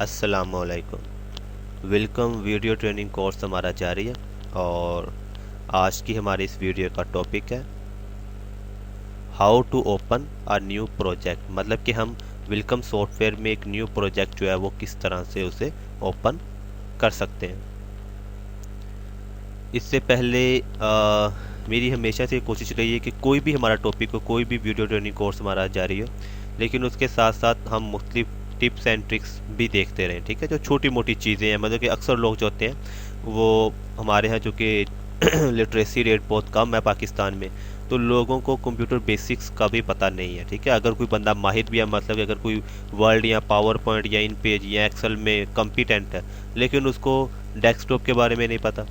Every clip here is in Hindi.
अस्सलामुअलैकुम। वेलकम। वीडियो ट्रेनिंग कोर्स हमारा जारी है और आज की हमारी इस वीडियो का टॉपिक है how to open a new project. मतलब कि हम वेलकम सॉफ्टवेयर में एक न्यू प्रोजेक्ट जो है वो किस तरह से उसे ओपन कर सकते हैं। इससे पहले मेरी हमेशा से कोशिश रही है कि कोई भी हमारा टॉपिक हो, कोई भी वीडियो ट्रेनिंग कोर्स हमारा जारी हो, लेकिन उसके साथ साथ हम मुख्तलिफ टिप्स एंड ट्रिक्स भी देखते रहें। ठीक है, जो छोटी मोटी चीज़ें हैं, मतलब कि अक्सर लोग जो होते हैं वो हमारे यहाँ जो कि लिटरेसी रेट बहुत कम है पाकिस्तान में, तो लोगों को कंप्यूटर बेसिक्स का भी पता नहीं है। ठीक है, अगर कोई बंदा माहिर भी है, मतलब कि अगर कोई वर्ड या पावर पॉइंट या इन पेज या एक्सेल में कम्पिटेंट है, लेकिन उसको डेस्कटॉप के बारे में नहीं पता,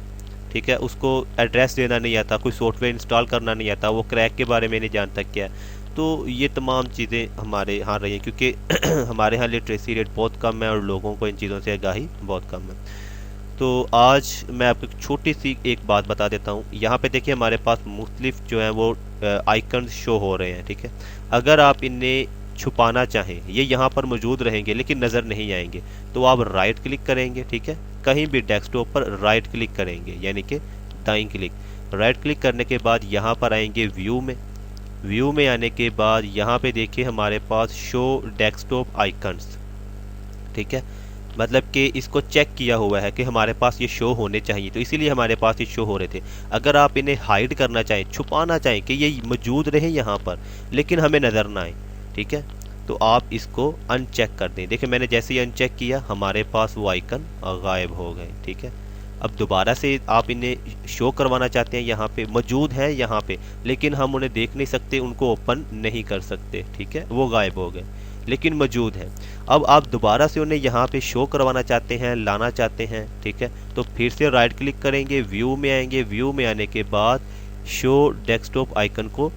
ठीक है, उसको एड्रेस देना नहीं आता, कोई सॉफ्टवेयर इंस्टॉल करना नहीं आता, वो क्रैक के बारे में नहीं जानता क्या है, तो ये तमाम चीज़ें हमारे यहाँ रही हैं क्योंकि हमारे यहाँ लिटरेसी रेट बहुत कम है और लोगों को इन चीज़ों से आगाही बहुत कम है। तो आज मैं आपको एक छोटी सी एक बात बता देता हूँ। यहाँ पे देखिए हमारे पास मुख्तलिफ जो है वो आइकन शो हो रहे हैं। ठीक है, अगर आप इन्हें छुपाना चाहें, ये यहाँ पर मौजूद रहेंगे लेकिन नज़र नहीं आएंगे, तो आप राइट क्लिक करेंगे। ठीक है, कहीं भी डेस्कटॉप पर राइट क्लिक करेंगे, यानी कि दाईं क्लिक। राइट क्लिक करने के बाद यहाँ पर आएंगे व्यू में। व्यू में आने के बाद यहाँ पे देखिए हमारे पास शो डेस्कटॉप आइकन्स। ठीक है, मतलब कि इसको चेक किया हुआ है कि हमारे पास ये शो होने चाहिए, तो इसीलिए हमारे पास ये शो हो रहे थे। अगर आप इन्हें हाइड करना चाहें, छुपाना चाहें कि ये मौजूद रहे यहाँ पर लेकिन हमें नज़र ना आए, ठीक है, तो आप इसको अनचेक कर दें। देखिए मैंने जैसे ही अनचेक किया हमारे पास वो आइकन गायब हो गए। ठीक है, अब दोबारा से आप इन्हें शो करवाना चाहते हैं, यहाँ पे मौजूद है यहाँ पे, लेकिन हम उन्हें देख नहीं सकते, उनको ओपन नहीं कर सकते। ठीक है, वो गायब हो गए लेकिन मौजूद है। अब आप दोबारा से उन्हें यहाँ पे शो करवाना चाहते हैं, लाना चाहते हैं, ठीक है, तो फिर से राइट क्लिक करेंगे, व्यू में आएंगे। व्यू में आने के बाद शो डेस्कटॉप आइकन को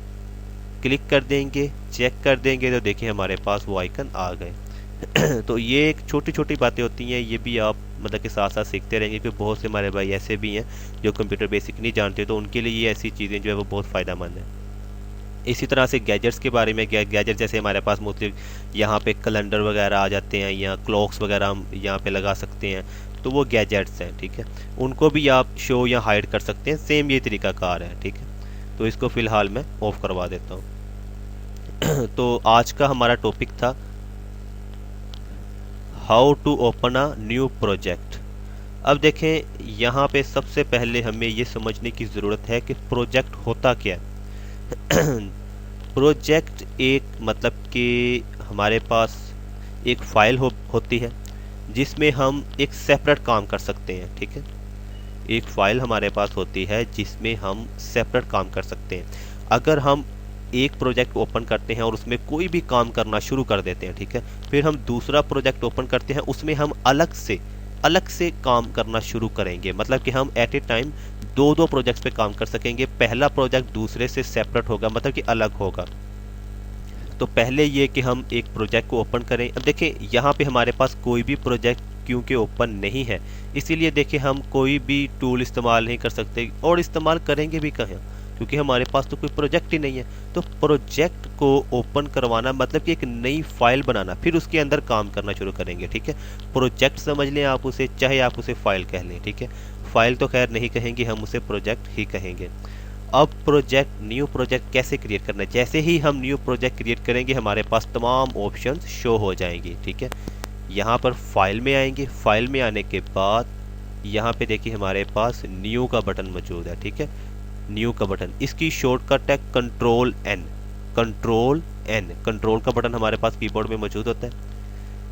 क्लिक कर देंगे, चेक कर देंगे, तो देखिए हमारे पास वो आइकन आ गए। तो ये एक छोटी छोटी बातें होती हैं, ये भी आप मतलब के साथ साथ सीखते रहेंगे क्योंकि बहुत से हमारे भाई ऐसे भी हैं जो कंप्यूटर बेसिक नहीं जानते, तो उनके लिए ये ऐसी चीज़ें जो है वो बहुत फ़ायदेमंद है। इसी तरह से गैजेट्स के बारे में, गैजेट जैसे हमारे पास मुख्तलिफ यहाँ पे कैलेंडर वगैरह आ जाते हैं या क्लॉक्स वगैरह हम यहाँ पे लगा सकते हैं, तो वो गैजेट्स हैं। ठीक है, उनको भी आप शो या हाइड कर सकते हैं, सेम ये तरीकाकार है। ठीक है, तो इसको फ़िलहाल मैं ऑफ करवा देता हूँ। तो आज का हमारा टॉपिक था how to open a new project. अब देखें यहाँ पे सबसे पहले हमें ये समझने की ज़रूरत है कि प्रोजेक्ट होता क्या है। प्रोजेक्ट एक मतलब कि हमारे पास एक फ़ाइल होती है जिसमें हम एक सेपरेट काम कर सकते हैं। ठीक है, एक फ़ाइल हमारे पास होती है जिसमें हम सेपरेट काम कर सकते हैं। अगर हम एक प्रोजेक्ट ओपन करते हैं और उसमें कोई भी काम करना शुरू कर देते हैं, ठीक है, फिर हम दूसरा प्रोजेक्ट ओपन करते हैं, उसमें हम अलग से काम करना शुरू करेंगे। मतलब कि हम एट ए टाइम दो प्रोजेक्ट्स पे काम कर सकेंगे। पहला प्रोजेक्ट दूसरे से सेपरेट होगा, मतलब कि अलग होगा। तो पहले ये कि हम एक प्रोजेक्ट को ओपन करें। अब देखें यहाँ पे हमारे पास कोई भी प्रोजेक्ट क्योंकि ओपन नहीं है, इसीलिए देखिए हम कोई भी टूल इस्तेमाल नहीं कर सकते और इस्तेमाल करेंगे भी कहाँ, क्योंकि हमारे पास तो कोई प्रोजेक्ट ही नहीं है। तो प्रोजेक्ट को ओपन करवाना मतलब कि एक नई फाइल बनाना, फिर उसके अंदर काम करना शुरू करेंगे। ठीक है, प्रोजेक्ट समझ लें आप उसे, चाहे आप उसे फाइल कह लें। ठीक है, फाइल तो खैर नहीं कहेंगे, हम उसे प्रोजेक्ट ही कहेंगे। अब प्रोजेक्ट, न्यू प्रोजेक्ट कैसे क्रिएट करना है? जैसे ही हम न्यू प्रोजेक्ट क्रिएट करेंगे हमारे पास तमाम ऑप्शंस शो हो जाएंगे। ठीक है, यहाँ पर फाइल में आएंगे। फाइल में आने के बाद यहाँ पे देखिए हमारे पास न्यू का बटन मौजूद है। ठीक है, न्यू का बटन, इसकी शॉर्टकट है control N. Control N, control का बटन हमारे पास कीबोर्ड में मौजूद होता है।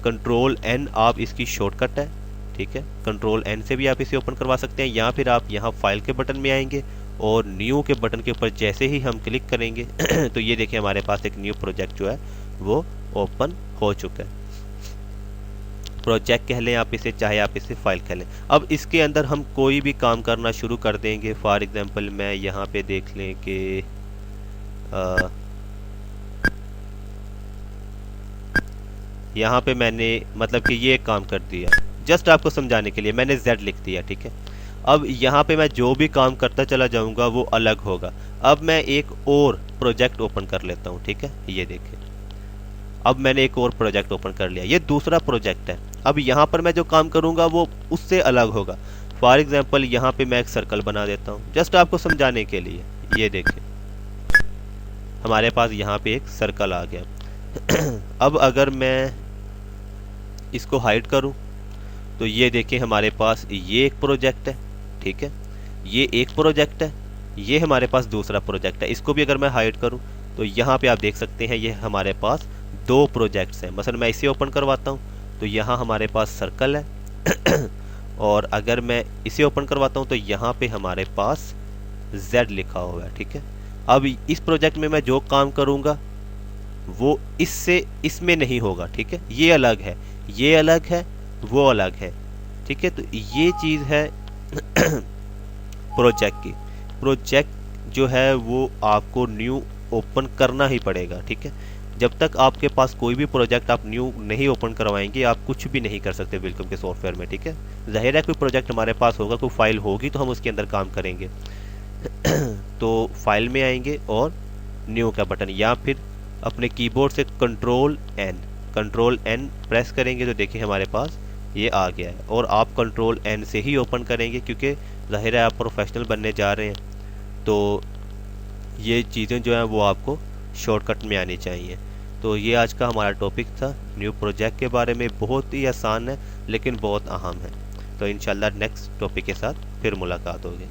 कंट्रोल एन आप इसकी शॉर्टकट है। ठीक है, कंट्रोल एन से भी आप इसे ओपन करवा सकते हैं, या फिर आप यहाँ फाइल के बटन में आएंगे और न्यू के बटन के ऊपर जैसे ही हम क्लिक करेंगे तो ये देखिए हमारे पास एक न्यू प्रोजेक्ट जो है वो ओपन हो चुका है। प्रोजेक्ट कह लें आप इसे, चाहे आप इसे फाइल कह लें। अब इसके अंदर हम कोई भी काम करना शुरू कर देंगे। फॉर एग्जांपल मैं यहाँ पे देख लें कि यहाँ पे मैंने मतलब कि ये काम कर दिया, जस्ट आपको समझाने के लिए मैंने Z लिख दिया। ठीक है, अब यहाँ पे मैं जो भी काम करता चला जाऊँगा वो अलग होगा। अब मैं एक और प्रोजेक्ट ओपन कर लेता हूँ। ठीक है, ये देखिए अब मैंने एक और प्रोजेक्ट ओपन कर लिया, ये दूसरा प्रोजेक्ट है। अब यहाँ पर मैं जो काम करूँगा वो उससे अलग होगा। फॉर एग्जाम्पल यहाँ पे मैं एक सर्कल बना देता हूँ जस्ट आपको समझाने के लिए। ये देखें हमारे पास यहाँ पे एक सर्कल आ गया। अब अगर मैं इसको हाइड करूँ तो ये देखें हमारे पास ये एक प्रोजेक्ट है, ठीक है, ये एक प्रोजेक्ट है, ये हमारे पास दूसरा प्रोजेक्ट है। इसको भी अगर मैं हाइड करूं तो यहाँ पे आप देख सकते हैं ये हमारे पास दो प्रोजेक्ट्स हैं। मसलन मैं इसे ओपन करवाता हूँ तो यहाँ हमारे पास सर्कल है और अगर मैं इसे ओपन करवाता हूँ तो यहाँ पे हमारे पास Z लिखा हुआ है, ठीक है। अब इस प्रोजेक्ट में मैं जो काम करूँगा वो इससे इसमें नहीं होगा, ठीक है। ये अलग है, ये अलग है, वो अलग है, ठीक है। तो ये चीज़ है प्रोजेक्ट की। प्रोजेक्ट जो है वो आपको न्यू ओपन करना ही पड़ेगा, ठीक है। जब तक आपके पास कोई भी प्रोजेक्ट आप न्यू नहीं ओपन करवाएंगे आप कुछ भी नहीं कर सकते वेलकम के सॉफ्टवेयर में, ठीक है। जाहिर है कोई प्रोजेक्ट हमारे पास होगा, कोई फाइल होगी तो हम उसके अंदर काम करेंगे। तो फाइल में आएंगे और न्यू का बटन या फिर अपने कीबोर्ड से कंट्रोल एन प्रेस करेंगे तो देखिए हमारे पास ये आ गया है। और आप कंट्रोल एन से ही ओपन करेंगे क्योंकि जाहिर है आप प्रोफेशनल बनने जा रहे हैं तो ये चीज़ें जो हैं वो आपको शॉर्टकट में आनी चाहिए। तो ये आज का हमारा टॉपिक था न्यू प्रोजेक्ट के बारे में। बहुत ही आसान है लेकिन बहुत अहम है। तो इंशाल्लाह नेक्स्ट टॉपिक के साथ फिर मुलाकात होगी।